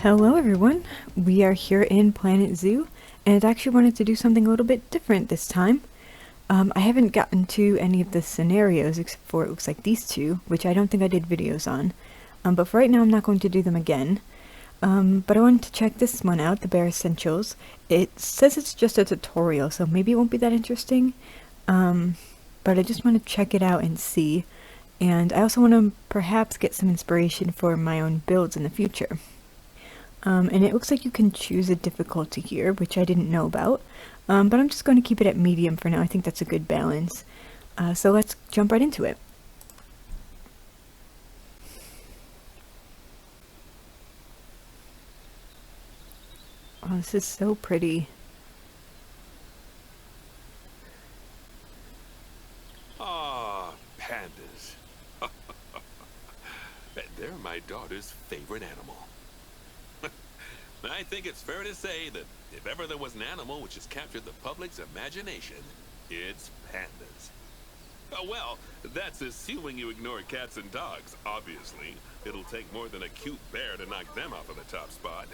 Hello everyone, we are here in Planet Zoo, and I actually wanted to do something a little bit different this time. I haven't gotten to any of the scenarios except for it looks like these two, which I don't think I did videos on. But for right now I'm not going to do them again. But I wanted to check this one out, the Bare Essentials. It says it's just a tutorial, so maybe it won't be that interesting. But I just want to check it out and see. And I also want to perhaps get some inspiration for my own builds in the future. And it looks like you can choose a difficulty here, which I didn't know about. But I'm just going to keep it at medium for now. I think that's a good balance. So let's jump right into it. Oh, this is so pretty. Ah, pandas. They're my daughter's favorite animal. I think it's fair to say that if ever there was an animal which has captured the public's imagination, it's pandas. Oh, well, that's assuming you ignore cats and dogs, obviously. It'll take more than a cute bear to knock them off of the top spot.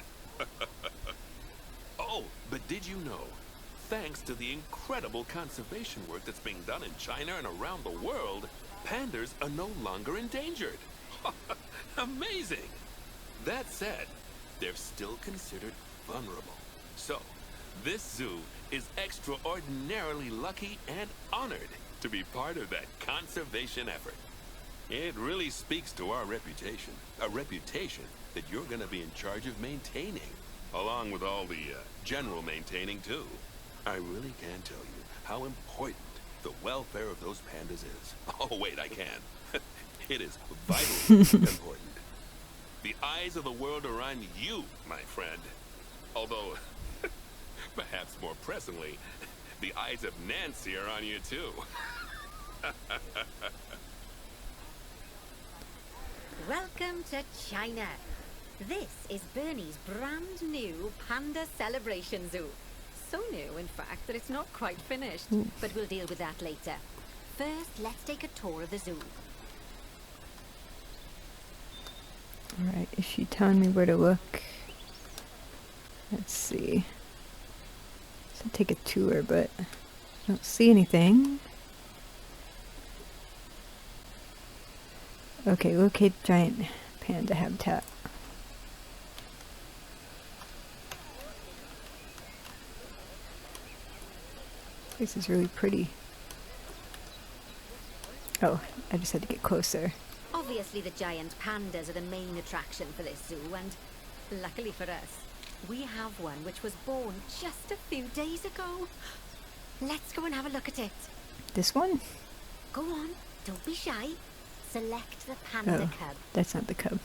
Oh, but did you know, thanks to the incredible conservation work that's being done in China and around the world, pandas are no longer endangered. Amazing! That said, they're still considered vulnerable. So, this zoo is extraordinarily lucky and honored to be part of that conservation effort. It really speaks to our reputation, a reputation that you're going to be in charge of maintaining, along with all the general maintaining too. I really can tell you how important the welfare of those pandas is. Oh wait, I can. It is vitally important. The eyes of the world are on you, my friend. Although, perhaps more pressingly, the eyes of Nancy are on you too. Welcome to China. This is Bernie's brand new Panda Celebration Zoo. So new, in fact, that it's not quite finished. But we'll deal with that later. First, let's take a tour of the zoo. Alright, is she telling me where to look? Let's see. So take a tour, but I don't see anything. Okay, locate giant panda habitat. This is really pretty. Oh, I just had to get closer. Obviously, the giant pandas are the main attraction for this zoo, and luckily for us, we have one which was born just a few days ago. Let's go and have a look at it. This one? Go on, don't be shy. Select the panda cub. That's not the cub.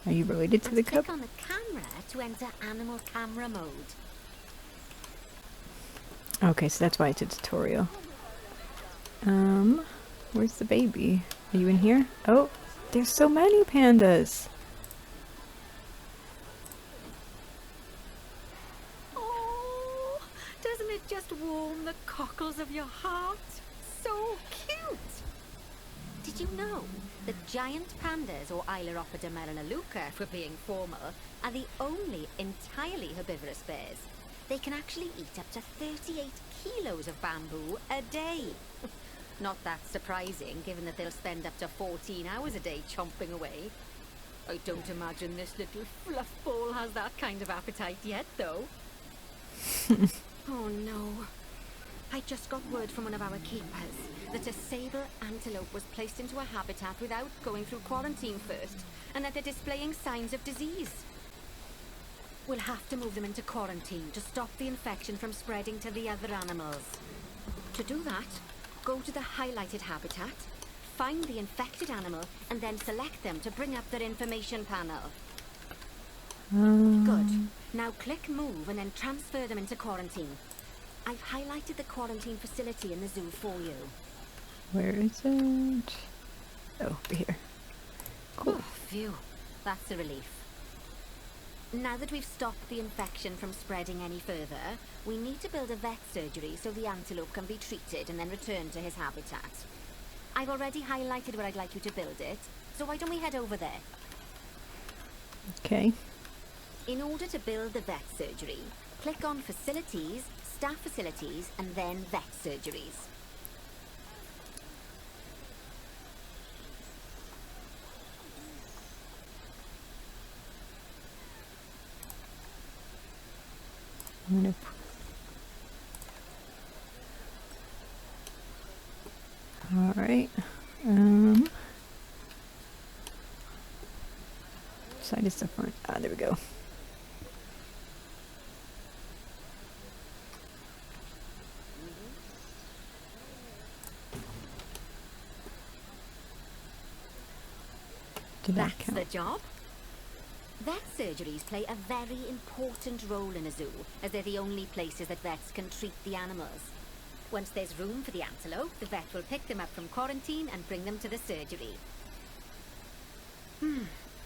Are you related to the cub? Click on the camera to enter animal camera mode. Okay, so that's why it's a tutorial. Where's the baby? Are you in here? Oh, there's so many pandas. Oh, doesn't it just warm the cockles of your heart? So cute! Did you know that giant pandas, or Ailuropoda melanaluca for being formal, are the only entirely herbivorous bears? They can actually eat up to 38 kilos of bamboo a day. Not that surprising, given that they'll spend up to 14 hours a day chomping away. I don't imagine this little fluff ball has that kind of appetite yet, though. Oh no. I just got word from one of our keepers that a sable antelope was placed into a habitat without going through quarantine first, and that they're displaying signs of disease. We'll have to move them into quarantine to stop the infection from spreading to the other animals. To do that, go to the highlighted habitat, find the infected animal, and then select them to bring up their information panel. Good. Now click move and then transfer them into quarantine. I've highlighted the quarantine facility in the zoo for you. Where is it? Oh, over here. Cool. Oh, phew. That's a relief. Now that we've stopped the infection from spreading any further, we need to build a vet surgery so the antelope can be treated and then returned to his habitat. I've already highlighted where I'd like you to build it, so why don't we head over there? Okay. In order to build the vet surgery, click on Facilities, Staff Facilities, and then Vet Surgeries. I'm gonna Alright. Side is the front. Ah, there we go. Did that That's count? the job. Vet surgeries play a very important role in a zoo, as they're the only places that vets can treat the animals. Once there's room for the antelope, the vet will pick them up from quarantine and bring them to the surgery.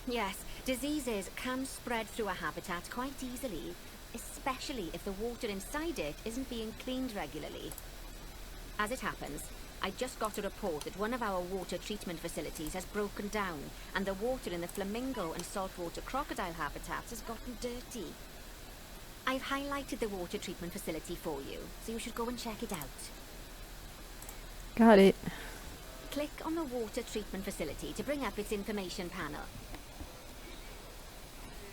Yes, diseases can spread through a habitat quite easily, especially if the water inside it isn't being cleaned regularly. As it happens, I just got a report that one of our water treatment facilities has broken down, and the water in the flamingo and saltwater crocodile habitats has gotten dirty. I've highlighted the water treatment facility for you, so you should go and check it out. Got it. Click on the water treatment facility to bring up its information panel.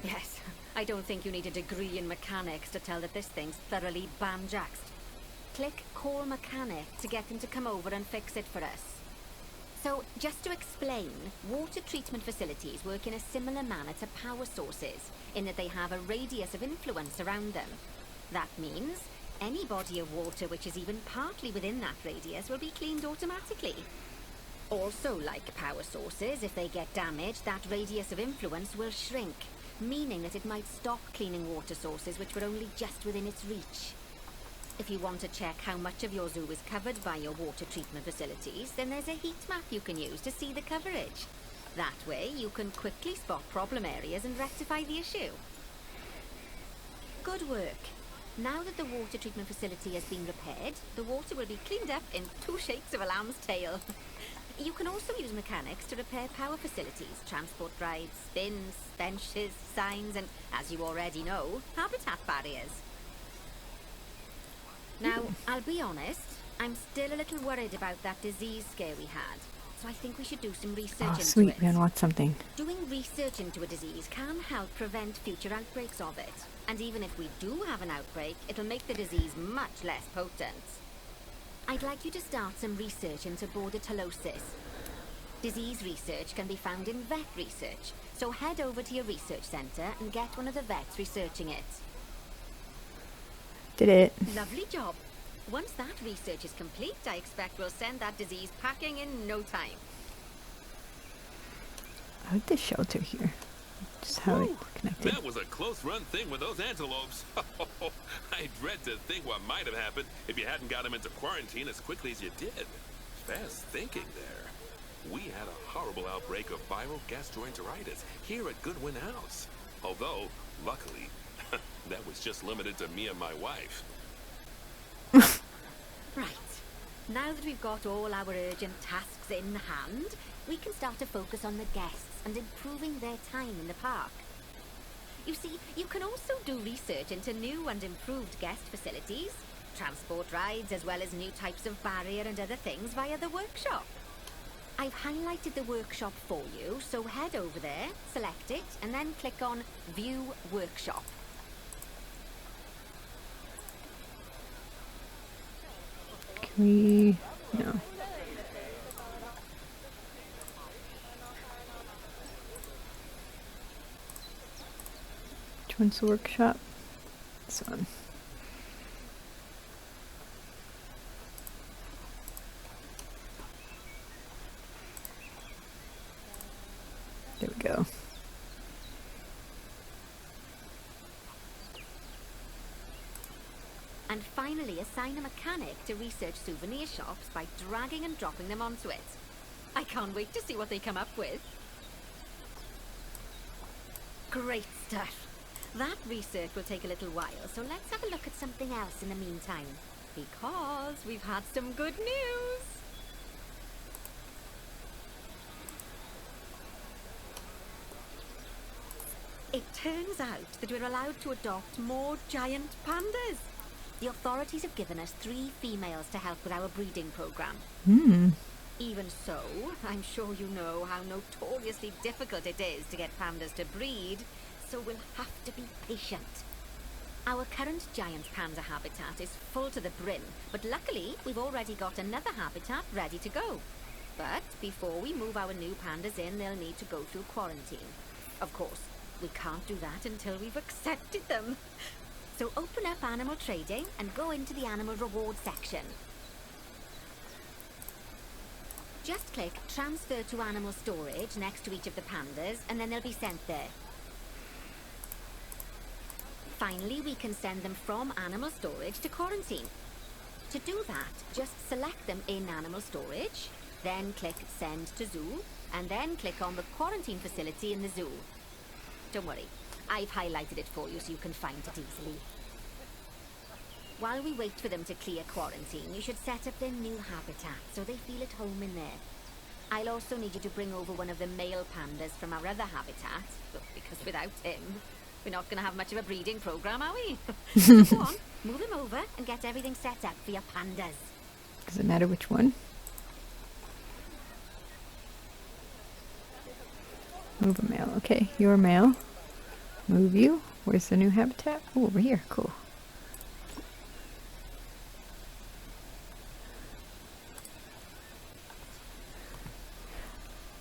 Yes, I don't think you need a degree in mechanics to tell that this thing's thoroughly banjaxed. Click Call Mechanic to get him to come over and fix it for us. So, just to explain, water treatment facilities work in a similar manner to power sources, in that they have a radius of influence around them. That means any body of water which is even partly within that radius will be cleaned automatically. Also, like power sources, if they get damaged, that radius of influence will shrink, meaning that it might stop cleaning water sources which were only just within its reach. If you want to check how much of your zoo is covered by your water treatment facilities, then there's a heat map you can use to see the coverage. That way, you can quickly spot problem areas and rectify the issue. Good work. Now that the water treatment facility has been repaired, the water will be cleaned up in 2 shakes of a lamb's tail. You can also use mechanics to repair power facilities, transport rides, bins, benches, signs, and, as you already know, habitat barriers. Now, I'll be honest, I'm still a little worried about that disease scare we had, so I think we should do some research Oh, into sweet. it. We unlocked something. Doing research into a disease can help prevent future outbreaks of it, and even if we do have an outbreak, it'll make the disease much less potent. I'd like you to start some research into bordetalosis. Disease research can be found in vet research, so head over to your research centre and get one of the vets researching it. Did it. Lovely job. Once that research is complete, I expect we'll send that disease packing in no time. I like the shelter here. Just how it's connected. That was a close run thing with those antelopes. I dread to think what might have happened if you hadn't got them into quarantine as quickly as you did. Fast thinking there. We had a horrible outbreak of viral gastroenteritis here at Goodwin House. Although, luckily, that was just limited to me and my wife. Right. Now that we've got all our urgent tasks in hand, we can start to focus on the guests and improving their time in the park. You see, you can also do research into new and improved guest facilities, transport rides, as well as new types of barrier and other things via the workshop. I've highlighted the workshop for you, so head over there, select it, and then click on View Workshop. Can we... No. Which one's the workshop? This one. There we go. And finally, assign a mechanic to research souvenir shops by dragging and dropping them onto it. I can't wait to see what they come up with. Great stuff. That research will take a little while, so let's have a look at something else in the meantime. Because we've had some good news! It turns out that we're allowed to adopt more giant pandas. The authorities have given us 3 females to help with our breeding program. Even so, I'm sure you know how notoriously difficult it is to get pandas to breed, so we'll have to be patient. Our current giant panda habitat is full to the brim, but luckily we've already got another habitat ready to go. But before we move our new pandas in, they'll need to go through quarantine. Of course, we can't do that until we've accepted them. So open up animal trading and go into the animal reward section. Just click transfer to animal storage next to each of the pandas, and then they'll be sent there. Finally, we can send them from animal storage to quarantine. To do that, just select them in animal storage, then click send to zoo, and then click on the quarantine facility in the zoo. Don't worry, I've highlighted it for you so you can find it easily. While we wait for them to clear quarantine, you should set up their new habitat so they feel at home in there. I'll also need you to bring over one of the male pandas from our other habitat, because without him, we're not going to have much of a breeding program, are we? So go on, move him over and get everything set up for your pandas. Does it matter which one? Move a male. Okay, you're a male. Move you. Where's the new habitat? Oh, over here. Cool.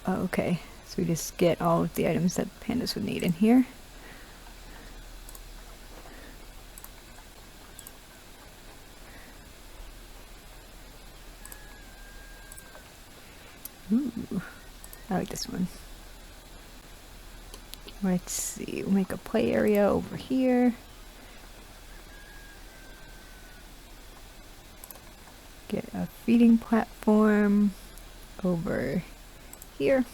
Oh, okay, so we just get all of the items that pandas would need in here. Ooh, I like this one. Let's see, we'll make a play area over here. Get a feeding platform over here.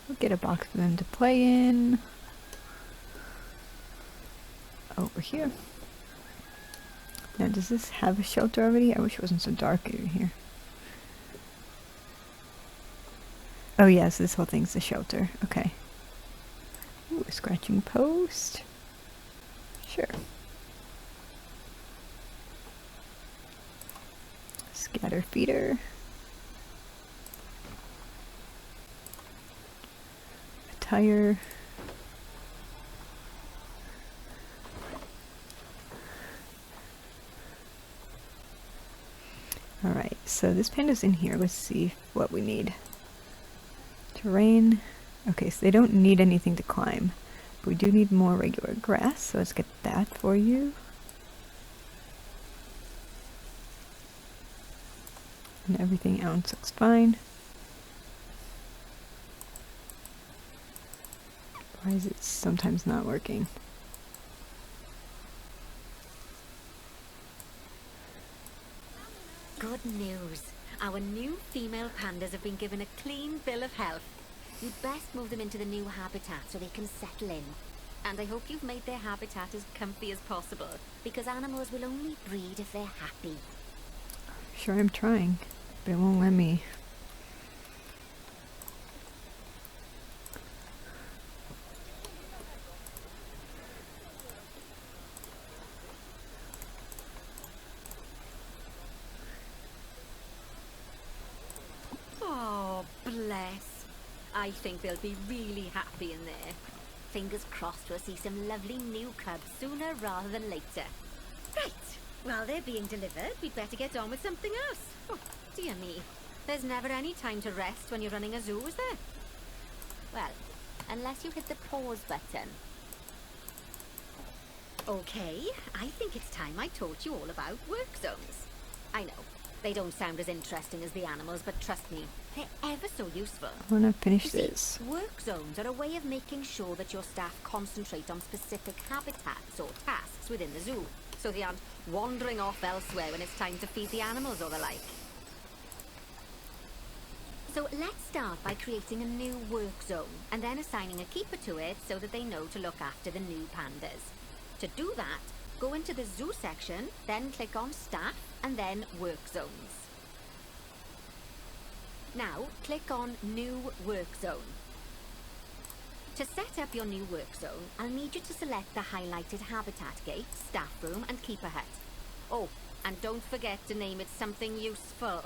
We'll get a box for them to play in. Over here. Now, does this have a shelter already? I wish it wasn't so dark in here. Oh yes, yeah, so this whole thing's a shelter. Okay. Ooh, a scratching post. Sure. Scatter feeder. A tire. Alright, so this panda's in here. Let's see what we need. Terrain. Okay, so they don't need anything to climb. But we do need more regular grass, so let's get that for you. And everything else looks fine. Why is it sometimes not working? Good news. Our new female pandas have been given a clean bill of health. You'd best move them into the new habitat so they can settle in. And I hope you've made their habitat as comfy as possible, because animals will only breed if they're happy. Sure, I'm trying, but it won't let me. Oh, bless. I think they'll be really happy in there. Fingers crossed we'll see some lovely new cubs sooner rather than later. Right, while they're being delivered, we'd better get on with something else. Oh, dear me. There's never any time to rest when you're running a zoo, is there? Well, unless you hit the pause button. Okay, I think it's time I taught you all about work zones. I know, they don't sound as interesting as the animals, but trust me, they're ever so useful. I want to finish You see, this. work zones are a way of making sure that your staff concentrate on specific habitats or tasks within the zoo, so they aren't wandering off elsewhere when it's time to feed the animals or the like. So let's start by creating a new work zone, and then assigning a keeper to it so that they know to look after the new pandas. To do that, go into the zoo section, then click on staff, and then work zones. Now, click on New Work Zone. To set up your new work zone, I'll need you to select the highlighted habitat gate, staff room, and keeper hut. Oh, and don't forget to name it something useful.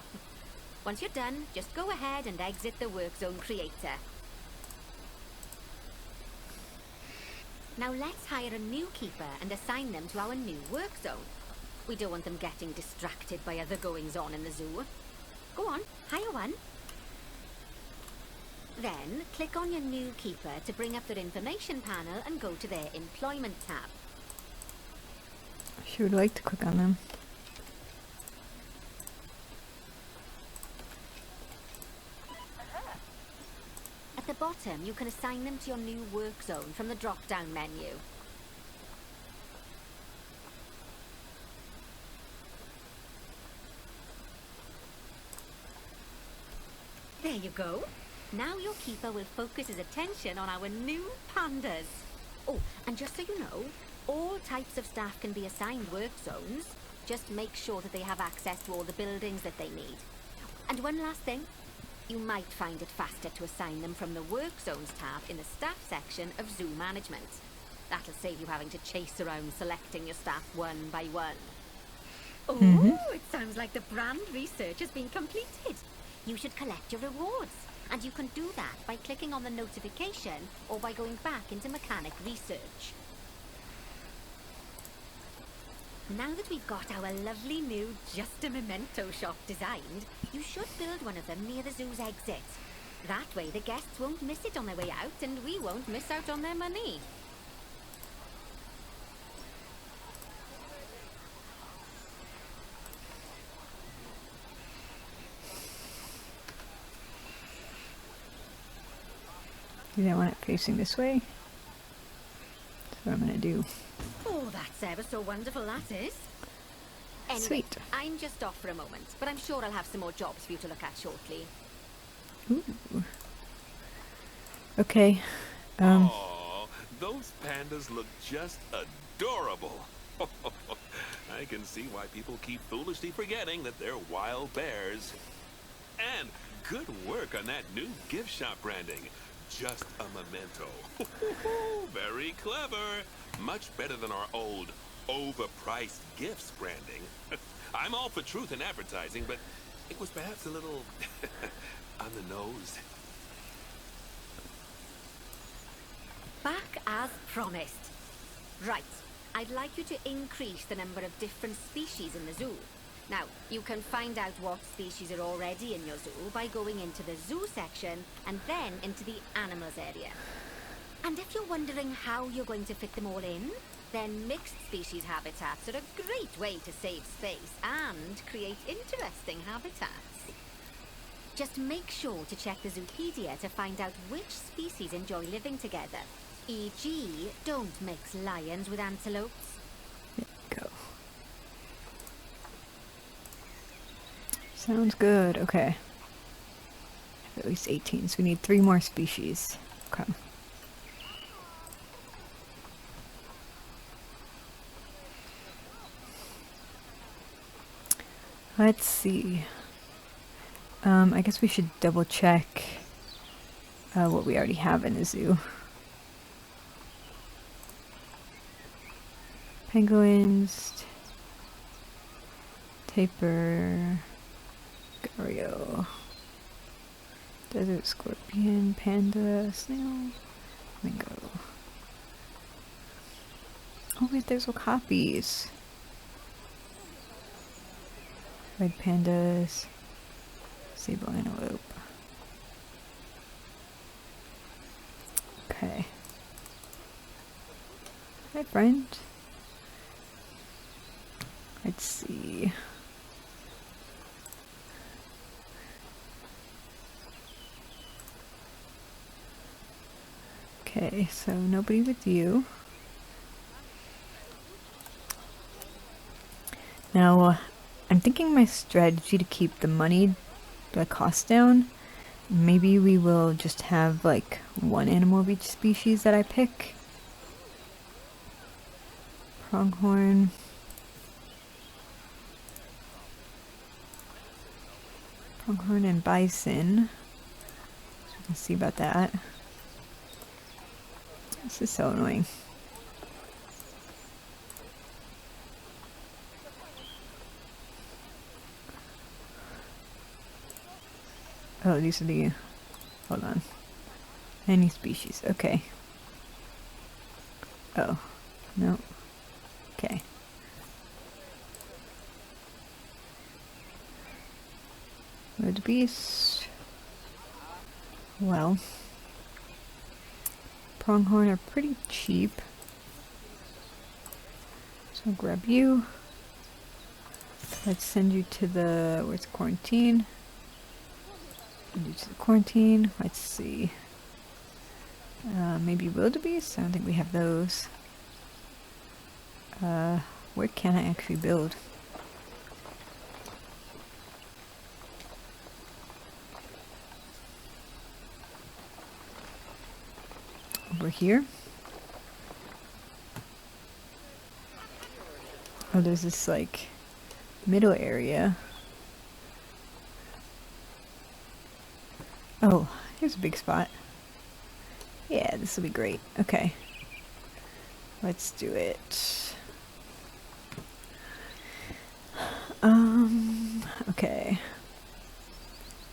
Once you're done, just go ahead and exit the work zone creator. Now let's hire a new keeper and assign them to our new work zone. We don't want them getting distracted by other goings-on in the zoo. Go on, hire one. Then, click on your new keeper to bring up their information panel and go to their employment tab. She would like to click on them. At the bottom, you can assign them to your new work zone from the drop-down menu. There you go. Now your keeper will focus his attention on our new pandas. Oh, and just so you know, all types of staff can be assigned work zones. Just make sure that they have access to all the buildings that they need. And one last thing, you might find it faster to assign them from the Work Zones tab in the Staff section of Zoo Management. That'll save you having to chase around selecting your staff one by one. Oh, it sounds like the brand research has been completed. You should collect your rewards. And you can do that by clicking on the notification or by going back into mechanic research. Now that we've got our lovely new Just a Memento shop designed, you should build one of them near the zoo's exit. That way the guests won't miss it on their way out and we won't miss out on their money. Do they want it facing this way? That's what I'm gonna do. Oh, that's ever so wonderful, that is. Anyway, Sweet. I'm just off for a moment, but I'm sure I'll have some more jobs for you to look at shortly. Ooh. Okay. Aw, those pandas look just adorable. I can see why people keep foolishly forgetting that they're wild bears. And good work on that new gift shop branding. Just a memento. Very clever. Much better than our old overpriced gifts branding. I'm all for truth in advertising, but it was perhaps a little on the nose. Back as promised. Right, I'd like you to increase the number of different species in the zoo. Now, you can find out what species are already in your zoo by going into the zoo section and then into the animals area. And if you're wondering how you're going to fit them all in, then mixed species habitats are a great way to save space and create interesting habitats. Just make sure to check the Zoopedia to find out which species enjoy living together. E.g., don't mix lions with antelopes. There we go. Sounds good. Okay. At least 18, so we need 3 more species. Okay. Let's see. I guess we should double check what we already have in the zoo. Penguins, tapir, gharial, desert scorpion, panda, snail, flamingo. Oh wait, there's okapis. Red pandas, sable antelope. Okay. Hi, friend. Let's see. Okay, so nobody with you. Now, I'm thinking my strategy to keep the cost down, maybe we will just have like 1 animal of each species that I pick. Pronghorn. Pronghorn and bison. So we can see about that. This is so annoying. Oh, these are the... Hold on. Any species. Okay. Oh. No. Okay. Wildebeest. Well. Pronghorn are pretty cheap. So I'll grab you. Let's send you to the... Where's the quarantine? Send you to the quarantine. Let's see. Maybe wildebeest? I don't think we have those. Where can I actually build? Over here. Oh, there's this like middle area. Oh, here's a big spot. Yeah, this will be great. Okay. Let's do it. Okay.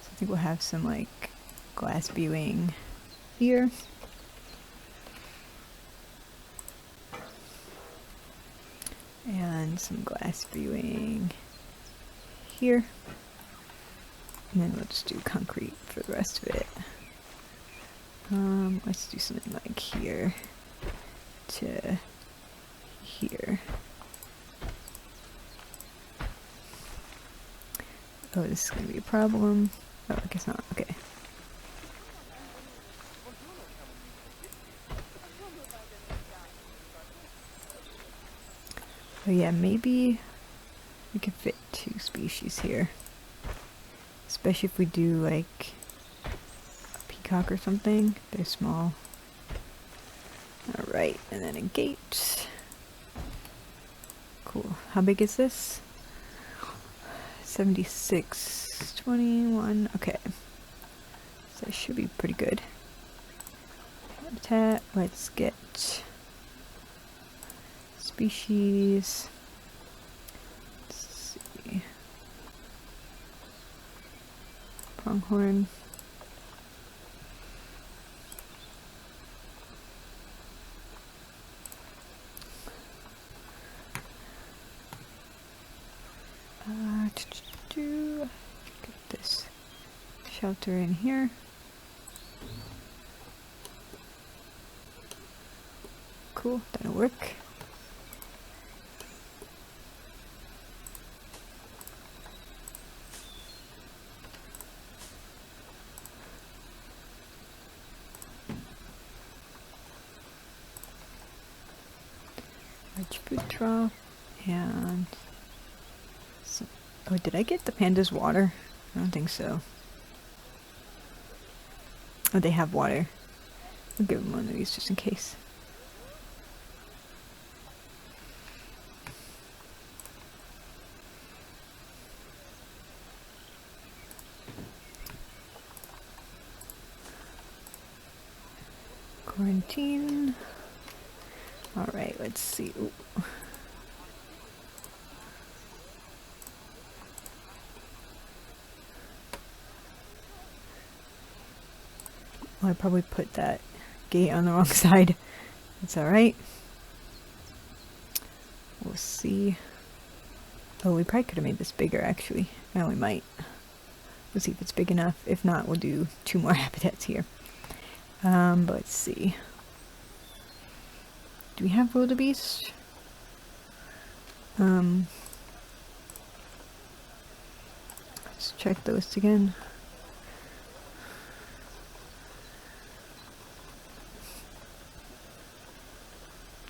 So I think we'll have some like glass viewing here. And some glass viewing here. And then we'll just do concrete for the rest of it. Let's do something like here to here. Oh, this is gonna be a problem. Oh, I guess not. Okay. Oh yeah, maybe we could fit 2 species here. Especially if we do like a peacock or something. They're small. Alright, and then a gate. Cool. How big is this? 76, 21. Okay. So that should be pretty good. Habitat. Let's get species. Let's see. Pronghorn. Get this shelter in here. Cool, that'll work. Large food trough and some, oh, did I get the pandas water? I don't think so. Oh, they have water. I'll give them one of these just in case. Quarantine. Alright, let's see. Ooh. Oh, I probably put that gate on the wrong side. That's alright. We'll see. Oh, we probably could have made this bigger actually. Oh, we might. We'll see if it's big enough. If not, we'll do 2 more habitats here. But let's see. Do we have wildebeest? Let's check those again.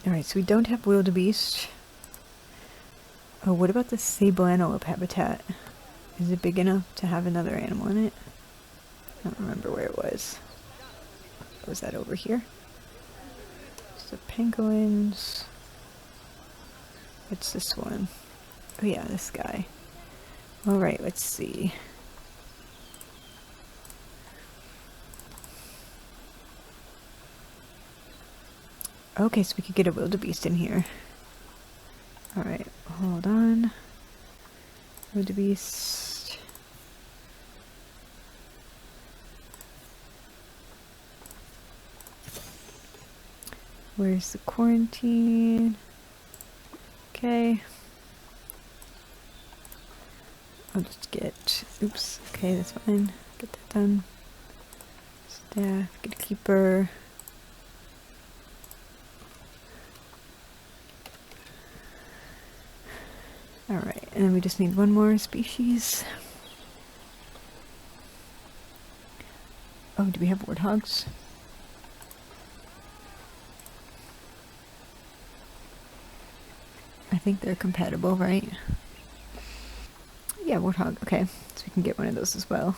Alright, so we don't have wildebeest. Oh, what about the sable antelope habitat? Is it big enough to have another animal in it? I don't remember where it was. Was that over here? So penguins. What's this one? Oh yeah, this guy. Alright, let's see. Okay, so we could get a wildebeest in here. Alright, hold on. Wildebeest. Where's the quarantine? Okay. I'll just get... Oops. Okay, that's fine. Get that done. Staff. Get a keeper. Alright, and then we just need one more species. Oh, do we have warthogs? I think they're compatible, right? Yeah, warthog. Okay, so we can get one of those as well.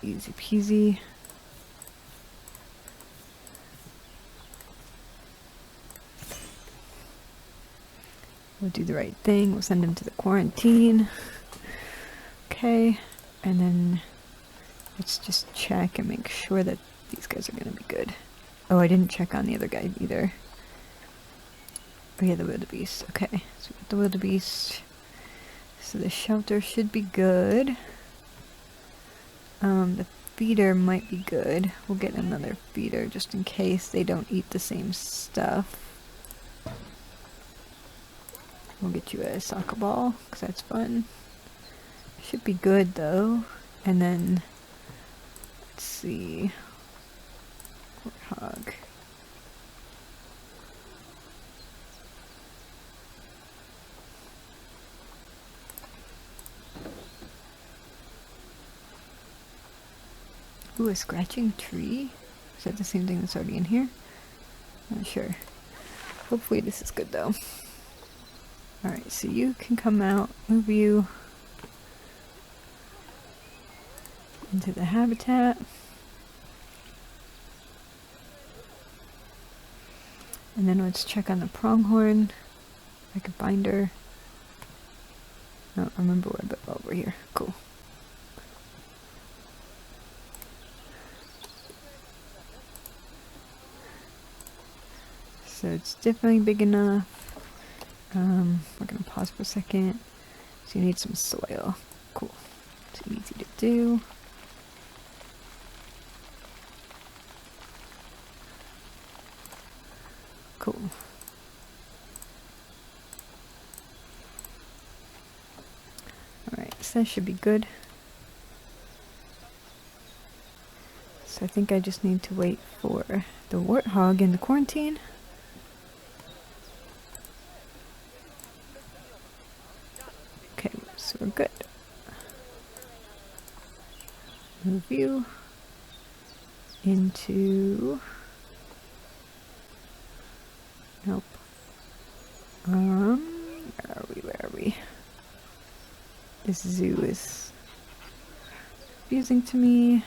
Easy peasy. We'll do the right thing. We'll send him to the quarantine. Okay, and then let's just check and make sure that these guys are gonna be good. Oh, I didn't check on the other guy either. Oh yeah, the wildebeest. Okay, so we got the wildebeest. So the shelter should be good. The feeder might be good. We'll get another feeder just in case they don't eat the same stuff. We'll get you a soccer ball, because that's fun. Should be good though. And then, let's see. Warthog. Ooh, a scratching tree? Is that the same thing that's already in here? Not sure. Hopefully this is good though. Alright, so you can come out, move you into the habitat. And then let's check on the pronghorn. If I can find her. I don't remember where, but over here. Cool. So it's definitely big enough. We're gonna pause for a second. So you need some soil. Cool. It's easy to do. Cool. Alright, so that should be good. So I think I just need to wait for the warthog in the quarantine. Okay, so we're good. Move you into... Nope. Where are we? This zoo is confusing to me.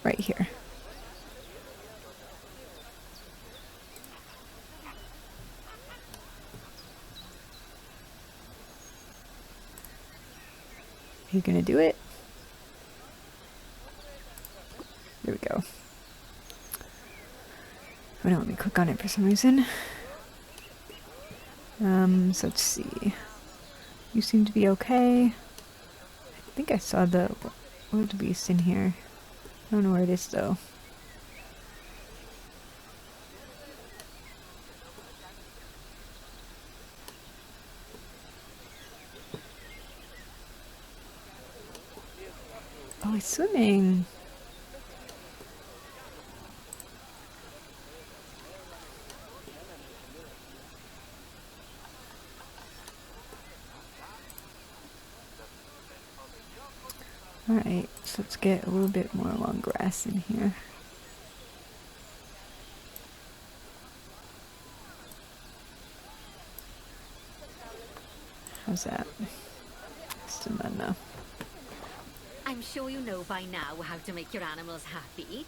Right here. Are you gonna do it? There we go. Oh no, let me click on it for some reason. So let's see. You seem to be okay. I think I saw the wildebeest in here. I don't know where it is though. Oh, it's swimming. Alright, so let's get a little bit more long grass in here. How's that? Still not enough. I'm sure you know by now how to make your animals happy.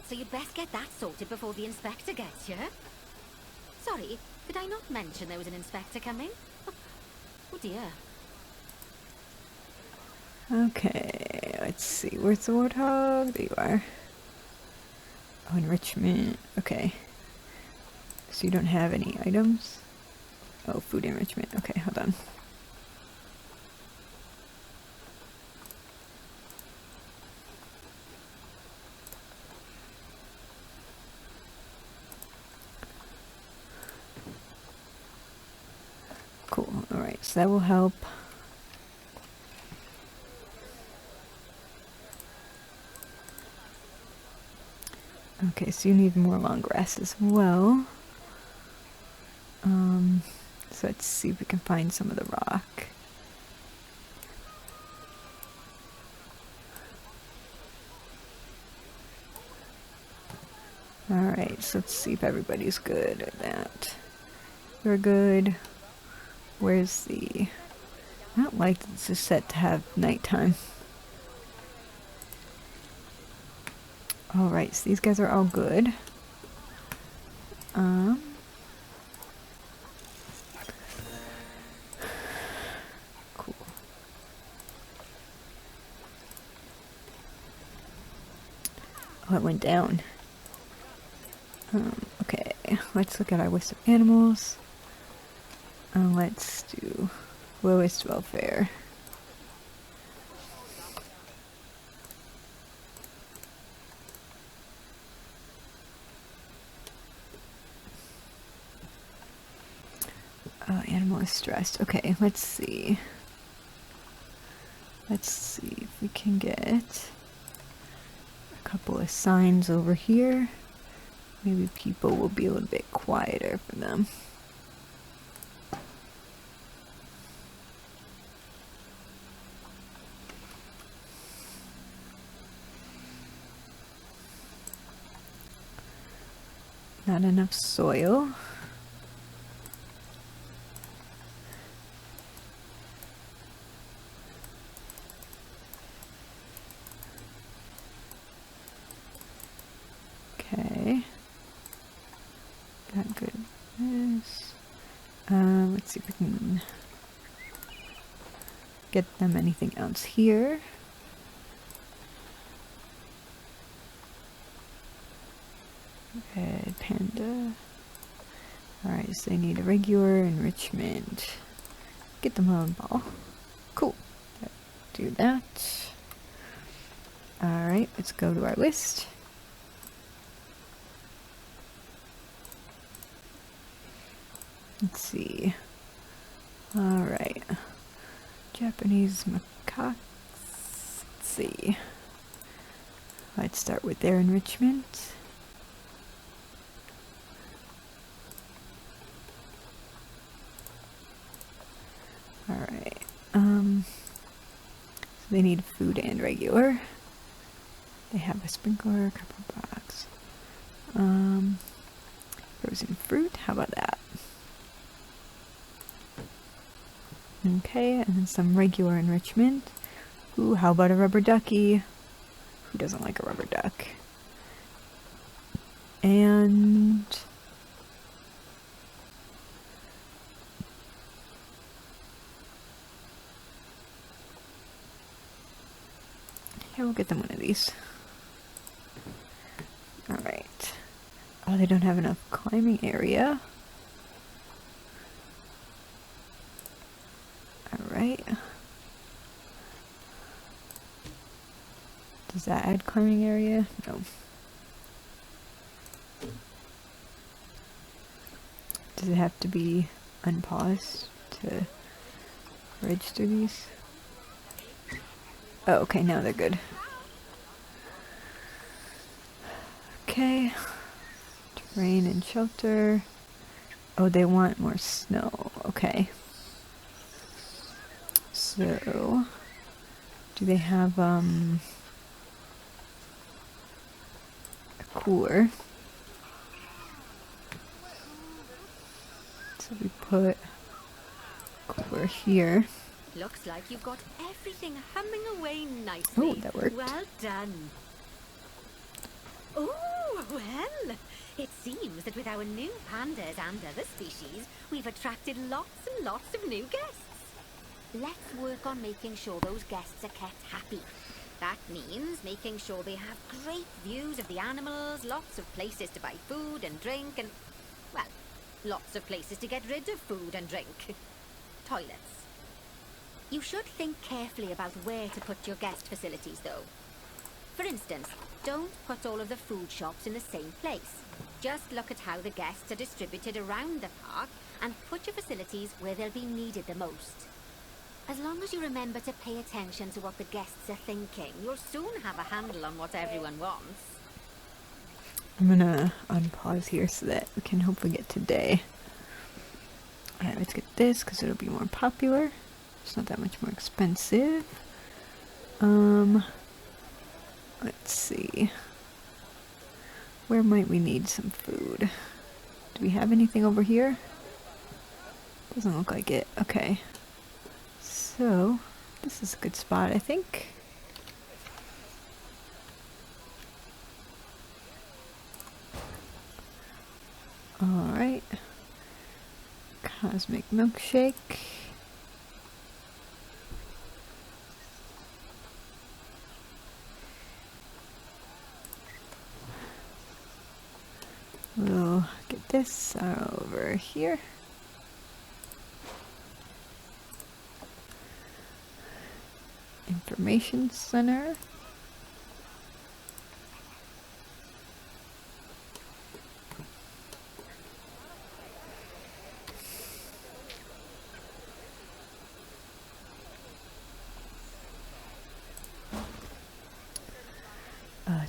So you'd best get that sorted before the inspector gets here. Sorry, did I not mention there was an inspector coming? Oh dear. Okay, let's see. Where's the warthog? There you are. Oh, enrichment. Okay. So you don't have any items? Oh, food enrichment. Okay, hold on. Cool. Alright, so that will help. Okay, so you need more long grass as well. So let's see if we can find some of the rock. Alright, so let's see if everybody's good at that. We're good. Where's the... I don't like that this is set to have nighttime. Alright, so these guys are all good. Cool. Oh, it went down. Okay, let's look at our list of animals. Let's do lowest welfare. Animal is stressed. Okay, let's see. Let's see if we can get a couple of signs over here. Maybe people will be a little bit quieter for them. Not enough soil. Okay. Got good. This. Let's see if we can get them anything else here. Okay, Panda. Alright, so they need a regular enrichment. Get them on ball. Cool. Do that. Alright, let's go to our list. Let's see. Alright. Japanese macaques. Let's see. Let's start with their enrichment. Alright. So they need food and regular. They have a sprinkler, a couple box. Frozen fruit, how about that? Okay, and then some regular enrichment. Ooh, how about a rubber ducky? Who doesn't like a rubber duck? And... yeah, we'll get them one of these. Alright. Oh, they don't have enough climbing area. Alright. Does that add climbing area? No. Does it have to be unpaused to register these? Oh, okay, now they're good. Okay. Terrain and shelter. Oh, they want more snow. Okay. So, do they have, a cooler? So we put cooler here. Looks like you've got everything humming away nicely. Oh, that worked. Well done. Oh, well, it seems that with our new pandas and other species, we've attracted lots and lots of new guests. Let's work on making sure those guests are kept happy. That means making sure they have great views of the animals, lots of places to buy food and drink, and, well, Lots of places to get rid of food and drink. Toilets. You should think carefully about where to put your guest facilities, though. For instance, don't put all of the food shops in the same place. Just look at how the guests are distributed around the park and put your facilities where they'll be needed the most. As long as you remember to pay attention to what the guests are thinking, you'll soon have a handle on what everyone wants. I'm gonna unpause here so that we can hopefully get today. Alright, let's get this because it'll be more popular. It's not that much more expensive. Let's see. Where might we need some food? Do we have anything over here? Doesn't look like it. Okay. So, this is a good spot, I think. Alright. Cosmic milkshake. We'll get this over here. Information center.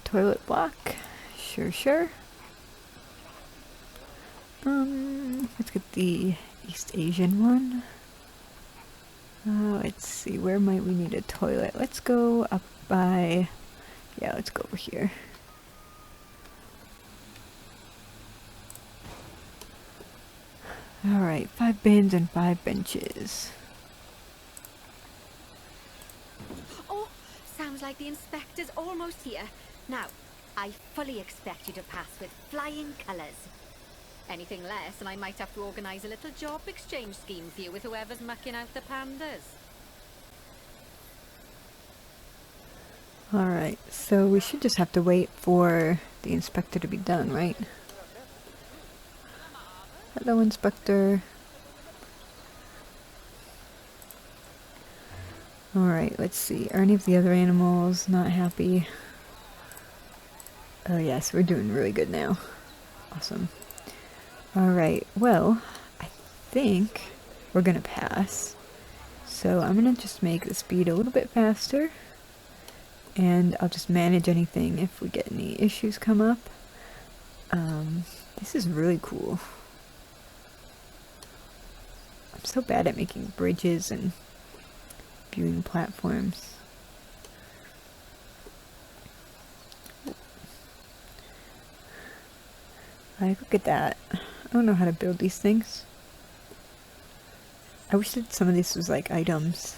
Toilet block. Sure. Let's get the East Asian one. Let's see, where might we need a toilet? Let's go up by... Yeah, let's go over here. Alright, 5 bins and 5 benches. Oh, sounds like the inspector's almost here. Now, I fully expect you to pass with flying colours. Anything less, and I might have to organise a little job exchange scheme for you with whoever's mucking out the pandas. Alright, so we should just have to wait for the inspector to be done, right? Hello, Inspector. Alright, let's see. Are any of the other animals not happy? Oh yes, we're doing really good now. Awesome. Alright, well, I think we're gonna pass. So I'm gonna just make the speed a little bit faster. And I'll just manage anything if we get any issues come up. This is really cool. I'm so bad at making bridges and viewing platforms. Like, look at that. I don't know how to build these things. I wish that some of this was like items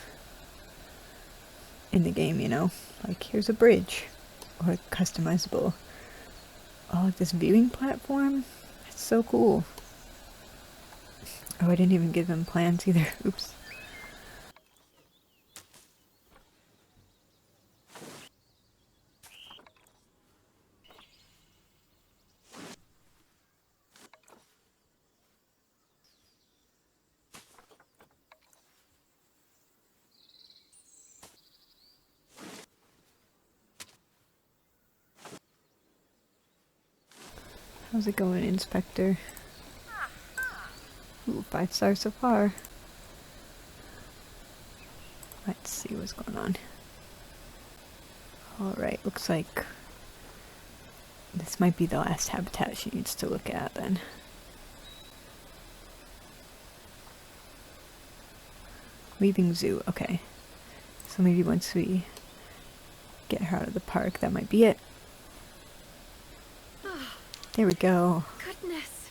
in the game, you know? Like, here's a bridge. Or customizable. Oh, like this viewing platform? That's so cool. Oh, I didn't even give them plans either. Oops. How's it going, Inspector? Ooh, 5 stars so far. Let's see what's going on. Alright, looks like this might be the last habitat she needs to look at then. Leaving zoo, okay. So maybe once we get her out of the park, that might be it. There we go. Goodness!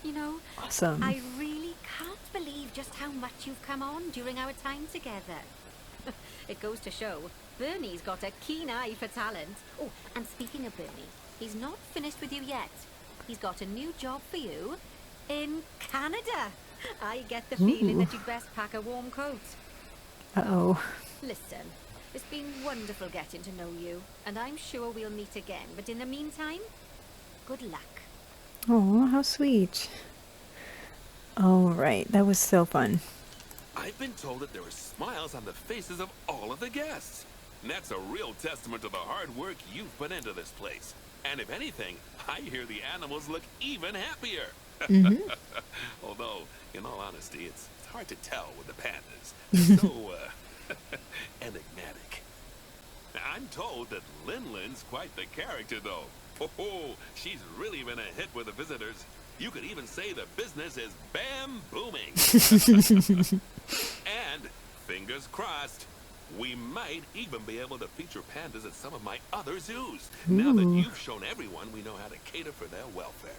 You know, Awesome. I really can't believe just how much you've come on during our time together. It goes to show, Bernie's got a keen eye for talent. Oh, and speaking of Bernie, he's not finished with you yet. He's got a new job for you in Canada. I get the feeling that you'd best pack a warm coat. Uh-oh. Listen, it's been wonderful getting to know you, and I'm sure we'll meet again. But in the meantime, good luck. Oh, how sweet. All right, that was so fun. I've been told that there are smiles on the faces of all of the guests. And that's a real testament to the hard work you've put into this place. And if anything, I hear the animals look even happier. Mm-hmm. Although, in all honesty, it's hard to tell with the pandas. They're so, enigmatic. I'm told that Lin-Lin's quite the character, though. Oh, she's really been a hit with the visitors. You could even say the business is bam-booming. And, fingers crossed, we might even be able to feature pandas at some of my other zoos, now that Ooh. you've shown everyone we know how to cater for their welfare.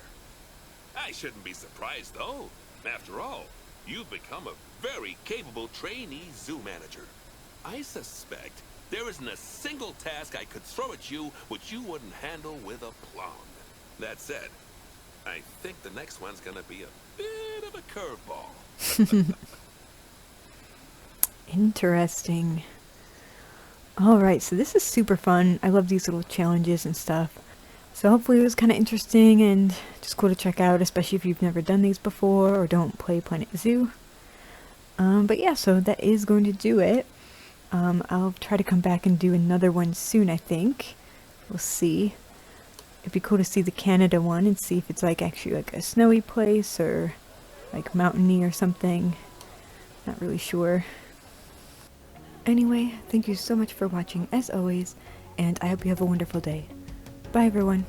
I shouldn't be surprised, though. After all, you've become a very capable trainee zoo manager. I suspect there isn't a single task I could throw at you which you wouldn't handle with aplomb. That said, I think the next one's gonna be a bit of a curveball. Interesting. Alright, so this is super fun. I love these little challenges and stuff. So hopefully it was kind of interesting and just cool to check out, especially if you've never done these before or don't play Planet Zoo. But yeah, so that is going to do it. I'll try to come back and do another one soon, I think. We'll see. It'd be cool to see the Canada one and see if it's like actually like a snowy place or like mountainy or something. Not really sure. Anyway, thank you so much for watching as always, and I hope you have a wonderful day. Bye everyone.